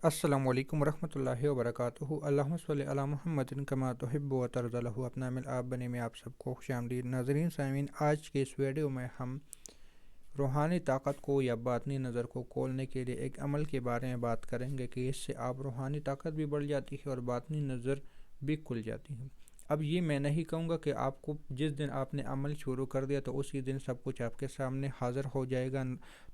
السلام علیکم ورحمۃ اللہ وبرکاتہ۔ اللہم صلی علی محمد کما تحب و ترضی لہ اپنا مل آپ بنے میں آپ سب کو خوش آمدید۔ ناظرین سامعین، آج کے اس ویڈیو میں ہم روحانی طاقت کو یا باطنی نظر کو کھولنے کے لیے ایک عمل کے بارے میں بات کریں گے کہ اس سے آپ روحانی طاقت بھی بڑھ جاتی ہے اور باطنی نظر بھی کھل جاتی ہے۔ اب یہ میں نہیں کہوں گا کہ آپ کو جس دن آپ نے عمل شروع کر دیا تو اسی دن سب کچھ آپ کے سامنے حاضر ہو جائے گا،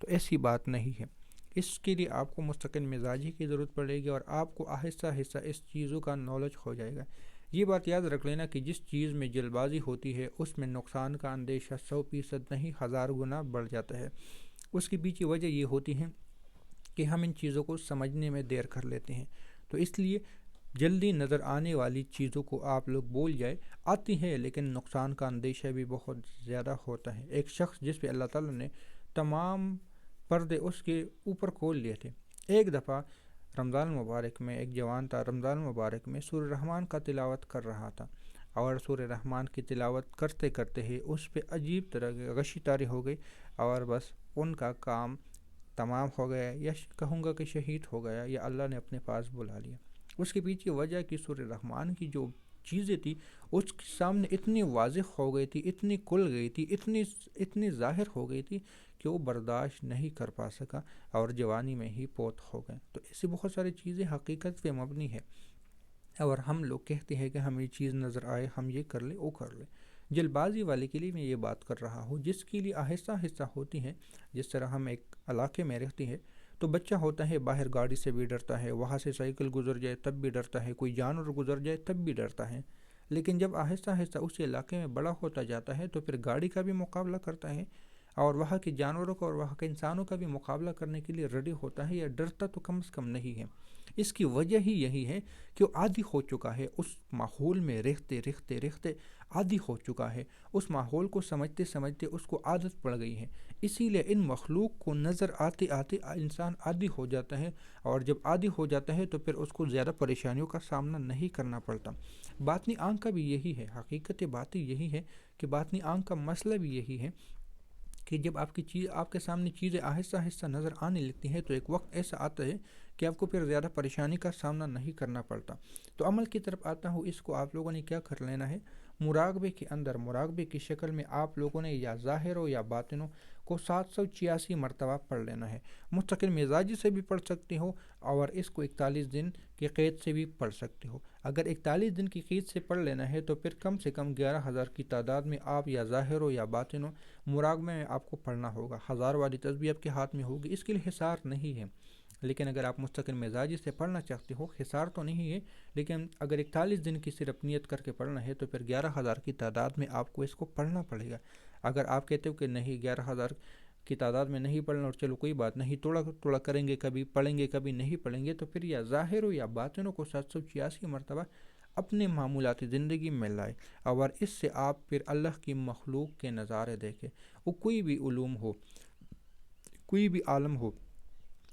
تو ایسی بات نہیں ہے۔ اس کے لیے آپ کو مستقل مزاجی کی ضرورت پڑے گی اور آپ کو آہستہ آہستہ اس چیزوں کا نالج ہو جائے گا۔ یہ بات یاد رکھ لینا کہ جس چیز میں جلد بازی ہوتی ہے اس میں نقصان کا اندیشہ 100% نہیں 1000 گنا بڑھ جاتا ہے۔ اس کی پیچھے وجہ یہ ہوتی ہے کہ ہم ان چیزوں کو سمجھنے میں دیر کر لیتے ہیں، تو اس لیے جلدی نظر آنے والی چیزوں کو آپ لوگ بول جائے آتی ہے، لیکن نقصان کا اندیشہ بھی بہت زیادہ ہوتا ہے۔ ایک شخص جس پہ اللہ تعالیٰ نے تمام پردے اس کے اوپر کھول لیے تھے، ایک دفعہ رمضان المبارک میں ایک جوان تھا، رمضان المبارک میں سورہ رحمان کا تلاوت کر رہا تھا، اور سورہ رحمان کی تلاوت کرتے کرتے ہی اس پہ عجیب طرح کی غشی طاری ہو گئی، اور بس ان کا کام تمام ہو گیا، یا کہوں گا کہ شہید ہو گیا، یا اللہ نے اپنے پاس بلا لیا۔ اس کے پیچھے وجہ کہ سورہ رحمان کی جو چیزیں تھی اس کے سامنے اتنی واضح ہو گئی تھی، اتنی کھل گئی تھی، اتنی ظاہر ہو گئی تھی کہ وہ برداشت نہیں کر پا سکا اور جوانی میں ہی فوت ہو گئے۔ تو ایسی بہت ساری چیزیں حقیقت پہ مبنی ہے، اور ہم لوگ کہتے ہیں کہ ہمیں یہ چیز نظر آئے، ہم یہ کر لیں وہ کر لیں۔ جلد بازی والے کے لیے میں یہ بات کر رہا ہوں، جس کے لیے آہستہ آہستہ ہوتی ہے۔ جس طرح ہم ایک علاقے میں رہتے ہیں تو بچہ ہوتا ہے، باہر گاڑی سے بھی ڈرتا ہے، وہاں سے سائیکل گزر جائے تب بھی ڈرتا ہے، کوئی جانور گزر جائے تب بھی ڈرتا ہے، لیکن جب آہستہ آہستہ اس علاقے میں بڑا ہوتا جاتا ہے تو پھر گاڑی کا بھی مقابلہ کرتا ہے، اور وہاں کے جانوروں کا اور وہاں کے انسانوں کا بھی مقابلہ کرنے کے لیے ریڈی ہوتا ہے، یا ڈرتا تو کم از کم نہیں ہے۔ اس کی وجہ ہی یہی ہے کہ وہ عادی ہو چکا ہے، اس ماحول میں رہتے رہتے رہتے عادی ہو چکا ہے، اس ماحول کو سمجھتے سمجھتے اس کو عادت پڑ گئی ہے۔ اسی لیے ان مخلوق کو نظر آتے آتے انسان عادی ہو جاتا ہے، اور جب عادی ہو جاتا ہے تو پھر اس کو زیادہ پریشانیوں کا سامنا نہیں کرنا پڑتا۔ باطنی آنکھ کا بھی یہی ہے، حقیقت بات یہی ہے کہ باطنی آنکھ کا مسئلہ بھی یہی ہے کہ جب آپ کے سامنے چیزیں آہستہ آہستہ نظر آنے لگتی ہیں تو ایک وقت ایسا آتا ہے کہ آپ کو پھر زیادہ پریشانی کا سامنا نہیں کرنا پڑتا۔ تو عمل کی طرف آتا ہوں، اس کو آپ لوگوں نے کیا کر لینا ہے، مراقبے کے اندر مراقبے کی شکل میں آپ لوگوں نے یا ظاہر ہو یا باطن ہو کو 786 مرتبہ پڑھ لینا ہے۔ مستقل مزاجی سے بھی پڑھ سکتے ہو، اور اس کو 41 دن کی قید سے بھی پڑھ سکتے ہو۔ اگر 41 دن کی قید سے پڑھ لینا ہے تو پھر کم سے کم 11,000 کی تعداد میں آپ یا ظاہر ہو یا باطن ہو مراقبے میں آپ کو پڑھنا ہوگا۔ 1000 والی تسبیح آپ کے ہاتھ میں ہوگی، اس کے لیے حصار نہیں ہے، لیکن اگر آپ مستقل مزاجی سے پڑھنا چاہتے ہو، حصار تو نہیں ہے، لیکن اگر 41 دن کی صرف نیت کر کے پڑھنا ہے تو پھر 11,000 کی تعداد میں آپ کو اس کو پڑھنا پڑے گا۔ اگر آپ کہتے ہو کہ نہیں 11,000 کی تعداد میں نہیں پڑھنا، اور چلو کوئی بات نہیں، توڑا توڑا کریں گے، کبھی پڑھیں گے کبھی نہیں پڑھیں گے، تو پھر یا ظاہر ہو یا باطن ہو کو 786 مرتبہ اپنے معمولاتی زندگی میں لائے، اور اس سے آپ پھر اللہ کی مخلوق کے نظارے دیکھیں۔ وہ کوئی بھی علوم ہو، کوئی بھی عالم ہو،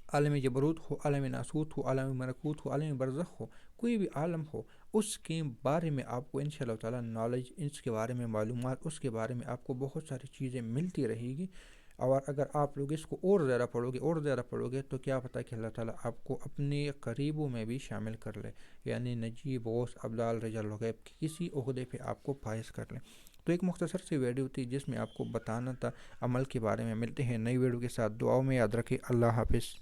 عالم جبروت ہو، عالم ناسوت ہو، عالم ملکوت ہو، عالم برزخ ہو، کوئی بھی عالم ہو، اس کے بارے میں آپ کو انشاءاللہ تعالیٰ نالج، اس کے بارے میں معلومات، اس کے بارے میں آپ کو بہت ساری چیزیں ملتی رہے گی۔ اور اگر آپ لوگ اس کو اور زیادہ پڑھو گے تو کیا پتہ کہ اللہ تعالیٰ آپ کو اپنے قریبوں میں بھی شامل کر لے، یعنی نجیب غوث ابدال رجال الغیب کی کسی عہدے پہ آپ کو فائز کر لیں۔ تو ایک مختصر سی ویڈیو تھی جس میں آپ کو بتانا تھا عمل کے بارے میں۔ ملتے ہیں نئی ویڈیو کے ساتھ، دعاؤں میں یاد رکھیں۔ اللہ حافظ۔